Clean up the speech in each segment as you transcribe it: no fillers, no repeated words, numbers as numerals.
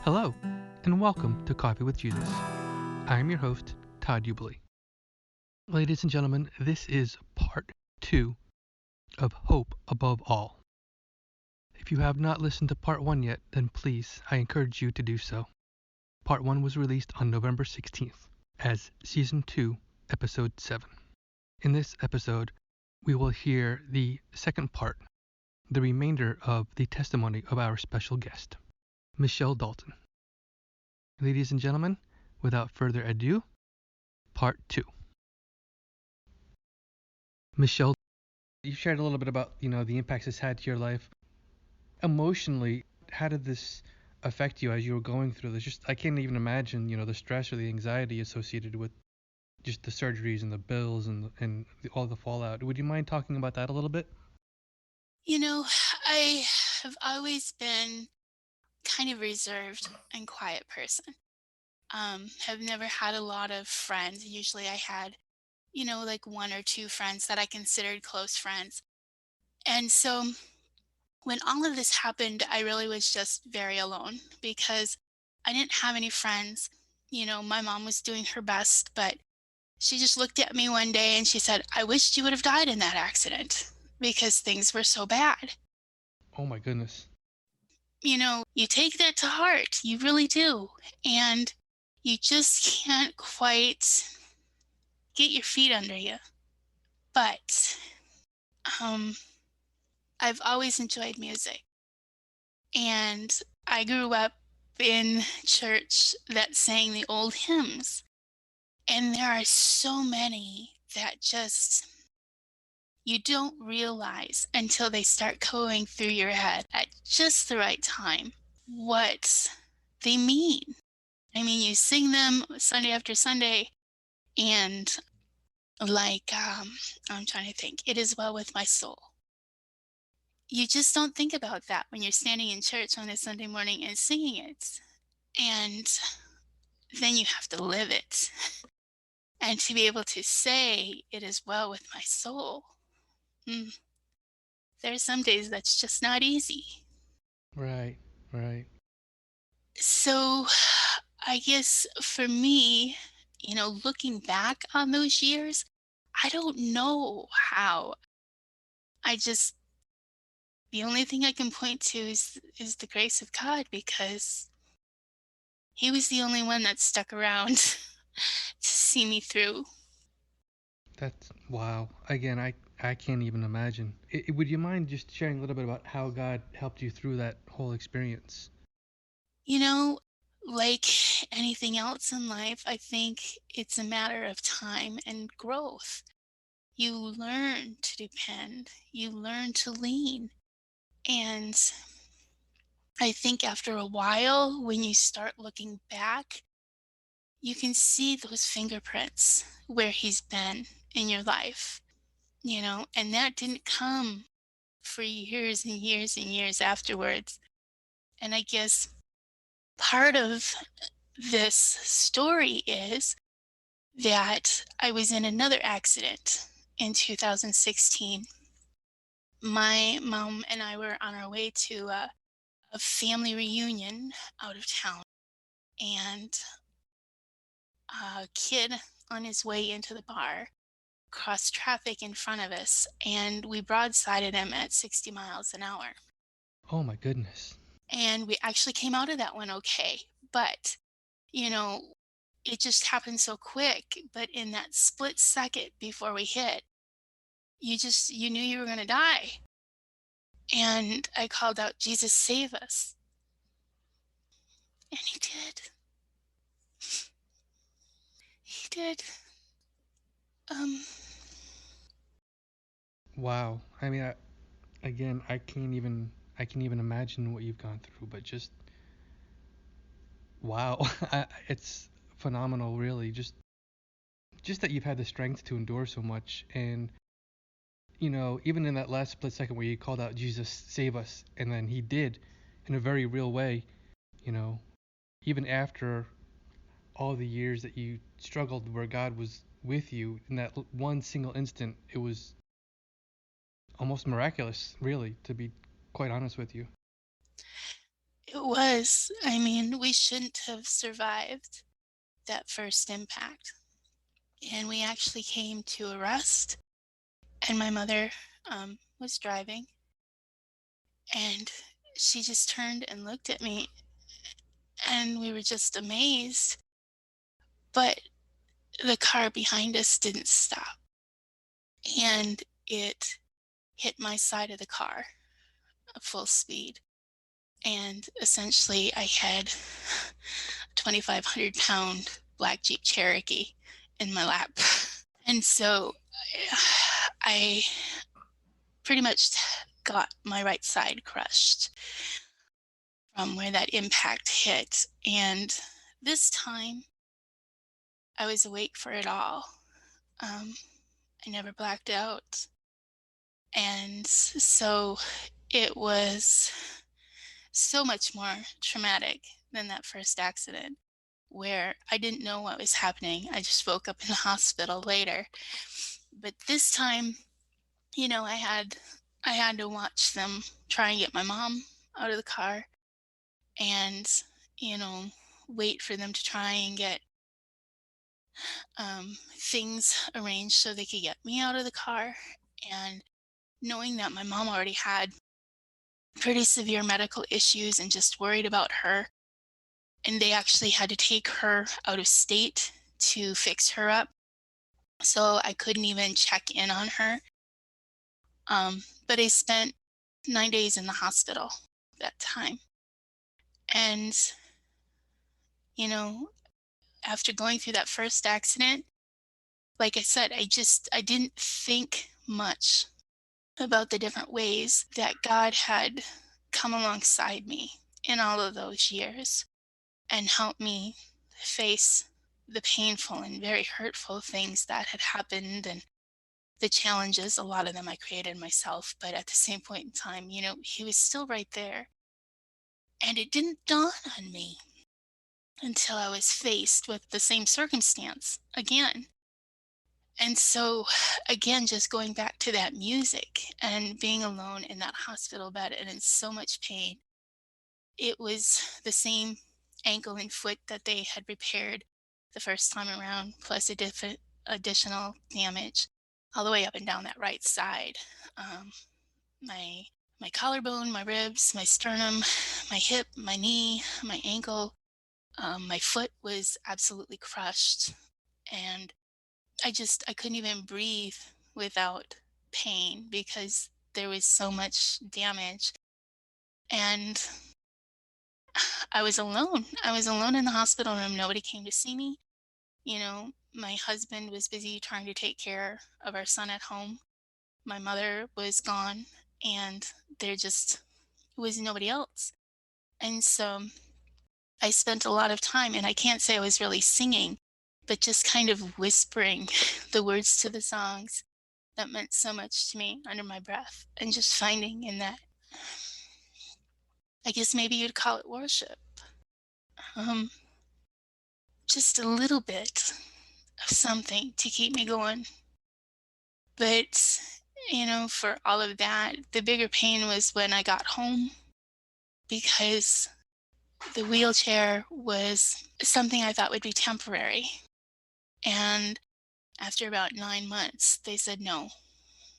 Hello, and welcome to Coffee with Jesus. I am your host, Todd Ubley. Ladies and gentlemen, this is part 2 of Hope Above All. If you have not listened to part 1 yet, then please, I encourage you to do so. Part 1 was released on November 16th as Season 2, Episode 7. In this episode, we will hear the second part, the remainder of the testimony of our special guest, Michele Dalton. Ladies and gentlemen, without further ado, part 2. Michele, you shared a little bit about, the impacts this had to your life. Emotionally, how did this affect you as you were going through this? I can't even imagine, the stress or the anxiety associated with just the surgeries and the bills and all the fallout. Would you mind talking about that a little bit? You know, I have always been kind of reserved and quiet person. Have never had a lot of friends. Usually I had, like one or two friends that I considered close friends. And so when all of this happened, I really was just very alone because I didn't have any friends. My mom was doing her best, but she just looked at me one day and she said, "I wished you would have died in that accident because things were so bad." Oh my goodness. You take that to heart. You really do. And you just can't quite get your feet under you. But um, I've always enjoyed music. And I grew up in church that sang the old hymns. And there are so many that just you don't realize until they start going through your head at just the right time what they mean. I mean, you sing them Sunday after Sunday, and I'm trying to think, "It is well with my soul." You just don't think about that when you're standing in church on a Sunday morning and singing it. And then you have to live it. And to be able to say, "It is well with my soul," mm, there are some days that's just not easy. Right, right. So I guess for me, looking back on those years, I don't know how. I just the only thing I can point to is the grace of God because he was the only one that stuck around to see me through. That's wow. Again, I can't even imagine. Would you mind just sharing a little bit about how God helped you through that whole experience? You know, like anything else in life, I think it's a matter of time and growth. You learn to depend, you learn to lean. And I think after a while, when you start looking back, you can see those fingerprints where he's been in your life, and that didn't come for years and years and years afterwards. And I guess part of this story is that I was in another accident in 2016. My mom and I were on our way to a family reunion out of town, and a kid on his way into the bar crossed traffic in front of us, and we broadsided him at 60 miles an hour. Oh my goodness. And we actually came out of that one okay. But, you know, it just happened so quick. But in that split second before we hit, you knew you were going to die. And I called out, "Jesus, save us." And he did. He did. Um, Wow. I mean, again, I can't even imagine what you've gone through, but just wow. It's phenomenal, really. Just that you've had the strength to endure so much, and even in that last split second where you called out, "Jesus, save us," and then he did, in a very real way. You know, even after all the years that you struggled, where God was with you in that one single instant, it was almost miraculous, really, to be quite honest with you. It was. I mean, we shouldn't have survived that first impact. And we actually came to a rest, and my mother was driving, and she just turned and looked at me, and we were just amazed. But the car behind us didn't stop, and it hit my side of the car at full speed. And essentially, I had a 2,500-pound black Jeep Cherokee in my lap. And so I pretty much got my right side crushed from where that impact hit. And this time I was awake for it all. Um, I never blacked out. And so it was so much more traumatic than that first accident where I didn't know what was happening. I just woke up in the hospital later. But this time, I had to watch them try and get my mom out of the car and, you know, wait for them to try and get things arranged so they could get me out of the car. And knowing that my mom already had pretty severe medical issues and just worried about her, and they actually had to take her out of state to fix her up. So I couldn't even check in on her. But I spent 9 days in the hospital that time. And, you know, after going through that first accident, like I said, I didn't think much about the different ways that God had come alongside me in all of those years and helped me face the painful and very hurtful things that had happened and the challenges. A lot of them I created myself, but at the same point in time, he was still right there. And it didn't dawn on me until I was faced with the same circumstance again. And so, again, just going back to that music and being alone in that hospital bed and in so much pain, it was the same ankle and foot that they had repaired the first time around, plus additional damage all the way up and down that right side. Um, my my collarbone, my ribs, my sternum, my hip, my knee, my ankle, my foot was absolutely crushed, and I couldn't even breathe without pain because there was so much damage. And I was alone. I was alone in the hospital room. Nobody came to see me. My husband was busy trying to take care of our son at home. My mother was gone, and there just was nobody else. And so I spent a lot of time, and I can't say I was really singing, but just kind of whispering the words to the songs that meant so much to me under my breath, and just finding in that, I guess maybe you'd call it worship, um, just a little bit of something to keep me going. But, for all of that, the bigger pain was when I got home because the wheelchair was something I thought would be temporary. And after about 9 months, they said, no,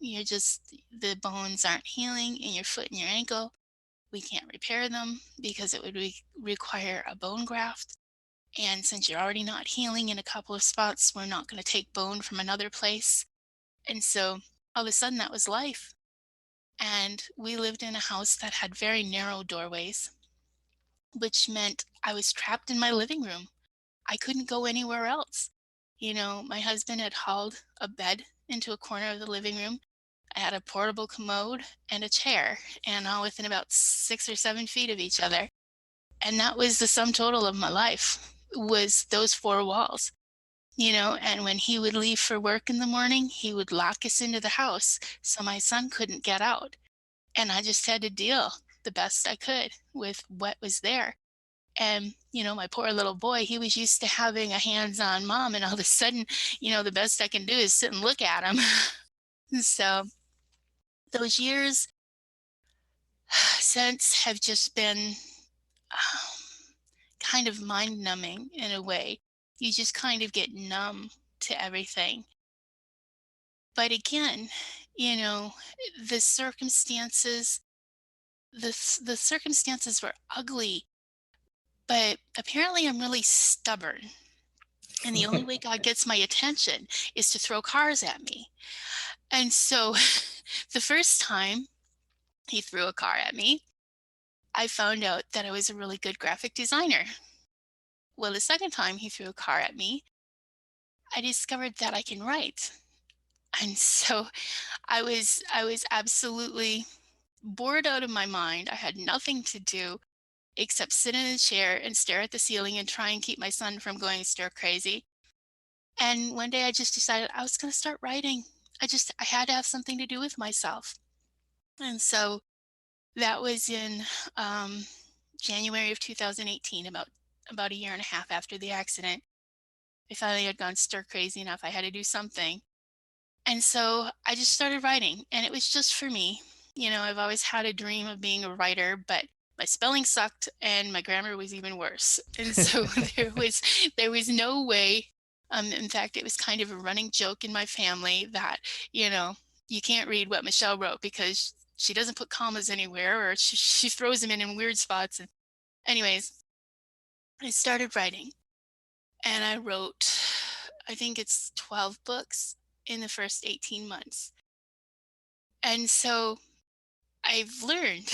the bones aren't healing in your foot and your ankle. We can't repair them because it would require a bone graft. And since you're already not healing in a couple of spots, we're not going to take bone from another place. And so all of a sudden, that was life. And we lived in a house that had very narrow doorways, which meant I was trapped in my living room. I couldn't go anywhere else. My husband had hauled a bed into a corner of the living room. I had a portable commode and a chair, and all within about 6 or 7 feet of each other. And that was the sum total of my life, was those four walls. And when he would leave for work in the morning, he would lock us into the house so my son couldn't get out. And I just had to deal the best I could with what was there. And, my poor little boy, he was used to having a hands-on mom, and all of a sudden, the best I can do is sit and look at him. So those years since have just been kind of mind numbing in a way. You just kind of get numb to everything. But again, you know, the circumstances, the circumstances were ugly, but apparently I'm really stubborn. And the only way God gets my attention is to throw cars at me. And so the first time he threw a car at me, I found out that I was a really good graphic designer. Well, the second time he threw a car at me, I discovered that I can write. And so I was absolutely bored out of my mind. I had nothing to do except sit in a chair and stare at the ceiling and try and keep my son from going stir crazy. And one day I just decided I was going to start writing. I had to have something to do with myself. And so that was in um, January of 2018, about a year and a half after the accident. I finally had gone stir crazy enough. I had to do something. And so I just started writing, and it was just for me. I've always had a dream of being a writer, but my spelling sucked and my grammar was even worse. And so there was no way. In fact, it was kind of a running joke in my family that, you know, you can't read what Michelle wrote because she doesn't put commas anywhere, or she throws them in weird spots. And anyways, I started writing, and I wrote, I think it's 12 books in the first 18 months. And so I've learned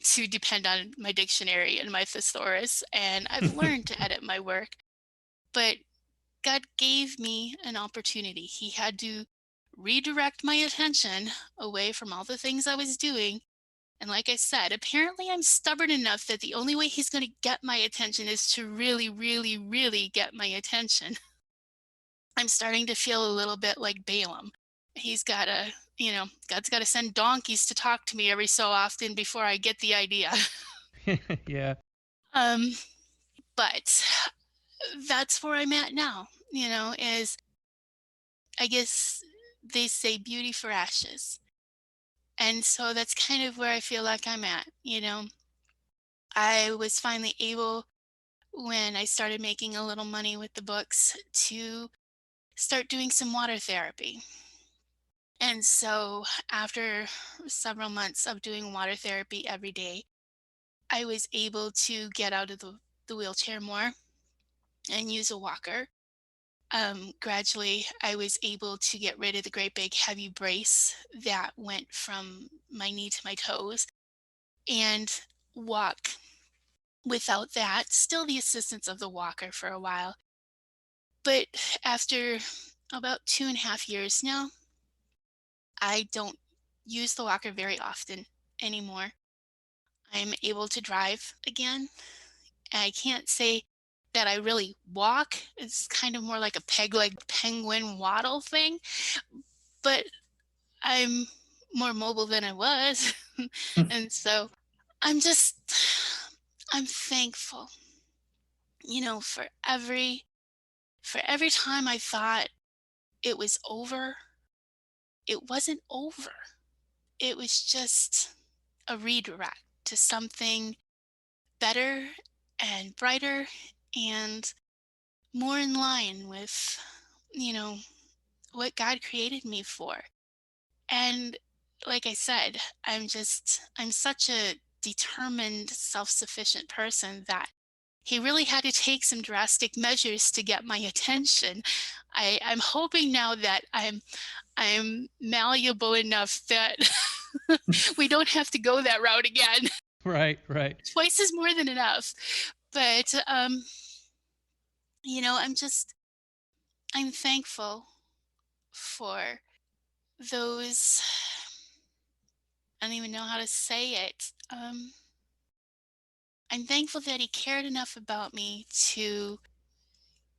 to depend on my dictionary and my thesaurus, and I've learned to edit my work. But God gave me an opportunity. He had to redirect my attention away from all the things I was doing. And like I said, apparently I'm stubborn enough that the only way he's going to get my attention is to really, really, really get my attention. I'm starting to feel a little bit like Balaam. He's got to, God's got to send donkeys to talk to me every so often before I get the idea. Yeah. um, but that's where I'm at now, is, I guess they say, beauty for ashes. And so that's kind of where I feel like I'm at. I was finally able, when I started making a little money with the books, to start doing some water therapy. And so after several months of doing water therapy every day, I was able to get out of the wheelchair more and use a walker. Gradually, I was able to get rid of the great big heavy brace that went from my knee to my toes and walk without that, still the assistance of the walker for a while. But after about 2.5 years now, I don't use the walker very often anymore. I'm able to drive again. I can't say that I really walk. It's kind of more like a peg leg penguin waddle thing, but I'm more mobile than I was. And so I'm just, I'm thankful, for every time I thought it was over, it wasn't over. It was just a redirect to something better and brighter and more in line with, you know, what God created me for. And like I said, I'm such a determined, self sufficient person that he really had to take some drastic measures to get my attention. I'm hoping now that I'm malleable enough that we don't have to go that route again. Right, right. Twice is more than enough. But I'm I'm thankful for those, I don't even know how to say it. I'm thankful that he cared enough about me to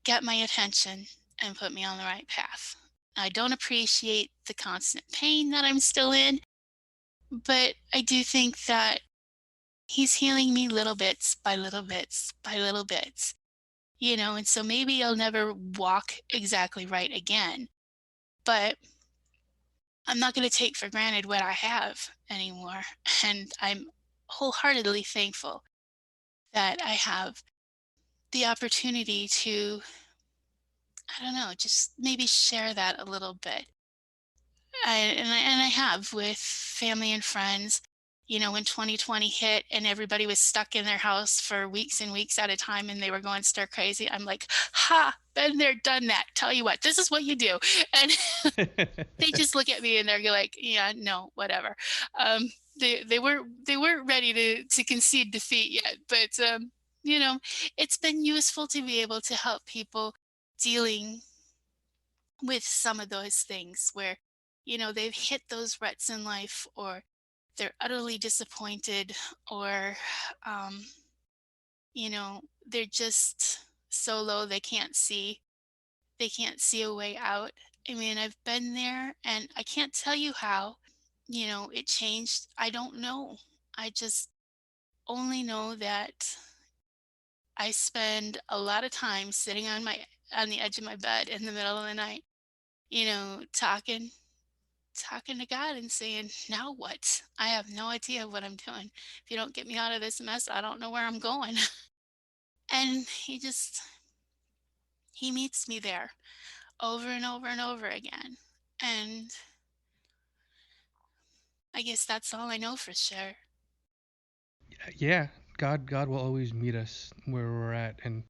get my attention and put me on the right path. I don't appreciate the constant pain that I'm still in, but I do think that he's healing me little bits by little bits by little bits, and so maybe I'll never walk exactly right again, but I'm not going to take for granted what I have anymore. And I'm wholeheartedly thankful that I have the opportunity to, I don't know, just maybe share that a little bit. And I have with family and friends. You know, when 2020 hit and everybody was stuck in their house for weeks and weeks at a time and they were going stir crazy, I'm like, "Ha, been there, done that. Tell you what, this is what you do." And they just look at me and they're like, "Yeah, no, whatever." Um, they weren't ready to concede defeat yet, but you know, it's been useful to be able to help people dealing with some of those things where, they've hit those ruts in life, or they're utterly disappointed, or they're just so low they can't see a way out. I mean, I've been there and I can't tell you how, it changed. I don't know. I just only know that I spend a lot of time sitting on the edge of my bed in the middle of the night, talking to God and saying, "Now what? I have no idea what I'm doing. If you don't get me out of this mess, I don't know where I'm going." And he meets me there over and over and over again. And I guess that's all I know for sure. Yeah, God will always meet us where we're at, and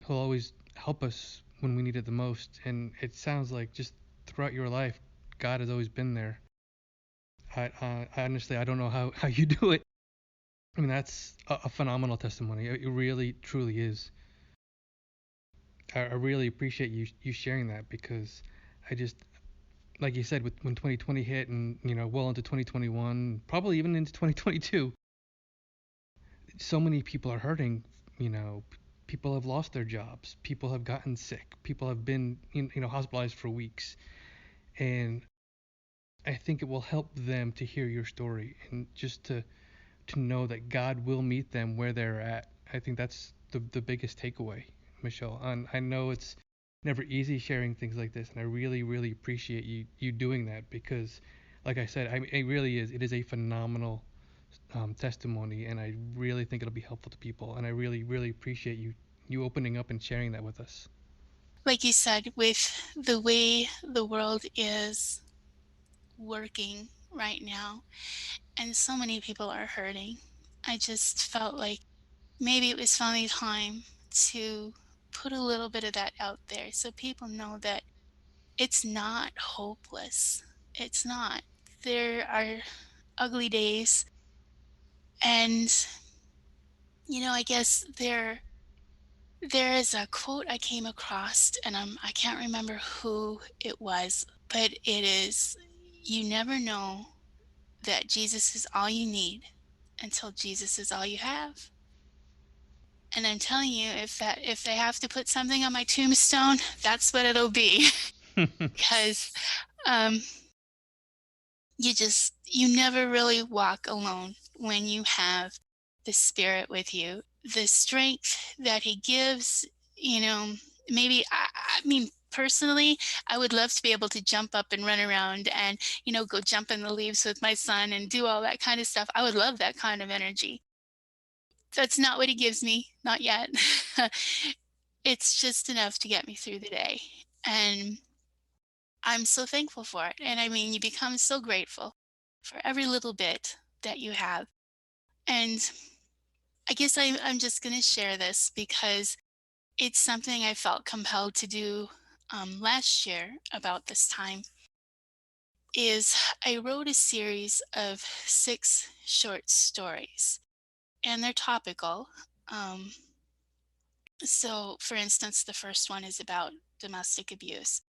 He'll always help us when we need it the most. And it sounds like just throughout your life, God has always been there. I honestly, I don't know how you do it. I mean, that's a phenomenal testimony. It really, truly is. I really appreciate you sharing that, because I just, like you said, when 2020 hit, and well into 2021, probably even into 2022, so many people are hurting. You know, people have lost their jobs. People have gotten sick. People have been hospitalized for weeks, and I think it will help them to hear your story, and just to know that God will meet them where they're at. I think that's the biggest takeaway, Michelle. And I know it's never easy sharing things like this, and I really, really appreciate you doing that, because, like I said, it really is. It is a phenomenal testimony, and I really think it'll be helpful to people. And I really, really appreciate you opening up and sharing that with us. Like you said, with the way the world is working right now, and so many people are hurting, I just felt like maybe it was finally time to put a little bit of that out there so people know that it's not hopeless. It's not. There are ugly days, and I guess there is a quote I came across, and I can't remember who it was, but it is, "You never know that Jesus is all you need until Jesus is all you have." And I'm telling you, if they have to put something on my tombstone, that's what it'll be. Because um, you never really walk alone when you have the Spirit with you. The strength that He gives, you know, maybe I mean personally, I would love to be able to jump up and run around and go jump in the leaves with my son and do all that kind of stuff. I would love that kind of energy. That's not what He gives me, not yet. It's just enough to get me through the day. And I'm so thankful for it. And I mean, you become so grateful for every little bit that you have. And I guess I'm just going to share this because it's something I felt compelled to do last year about this time. Is I wrote a series of 6 short stories, and they're topical. Um, so, for instance, the first one is about domestic abuse.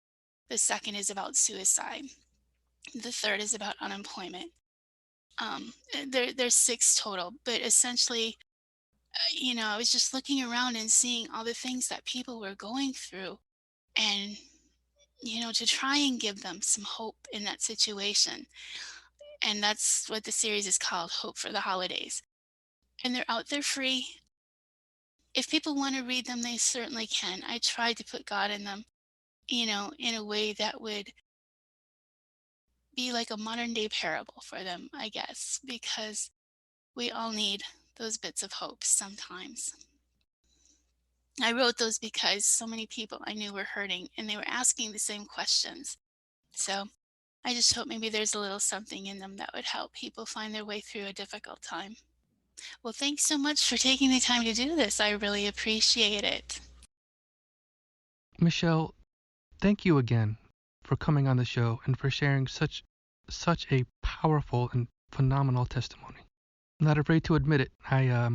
The second is about suicide. The third is about unemployment. There's 6 total, but essentially, I was just looking around and seeing all the things that people were going through, and to try and give them some hope in that situation. And that's what the series is called, Hope for the Holidays. And they're out there free. If people want to read them, they certainly can. I tried to put God in them, in a way that would be like a modern day parable for them, I guess, because we all need those bits of hope sometimes. I wrote those because so many people I knew were hurting and they were asking the same questions. So I just hope maybe there's a little something in them that would help people find their way through a difficult time. Well, thanks so much for taking the time to do this. I really appreciate it. Michele, thank you again for coming on the show and for sharing such a powerful and phenomenal testimony. I'm not afraid to admit it. I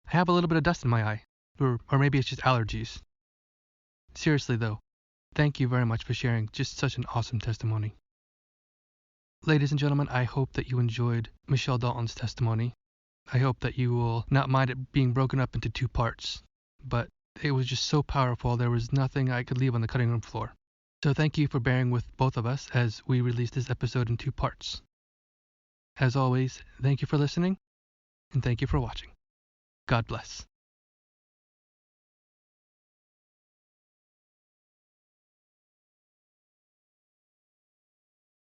have a little bit of dust in my eye, or maybe it's just allergies. Seriously though, thank you very much for sharing just such an awesome testimony. Ladies and gentlemen, I hope that you enjoyed Michele Dalton's testimony. I hope that you will not mind it being broken up into 2 parts, but it was just so powerful there was nothing I could leave on the cutting room floor. So thank you for bearing with both of us as we release this episode in 2 parts. As always, thank you for listening, and thank you for watching. God bless.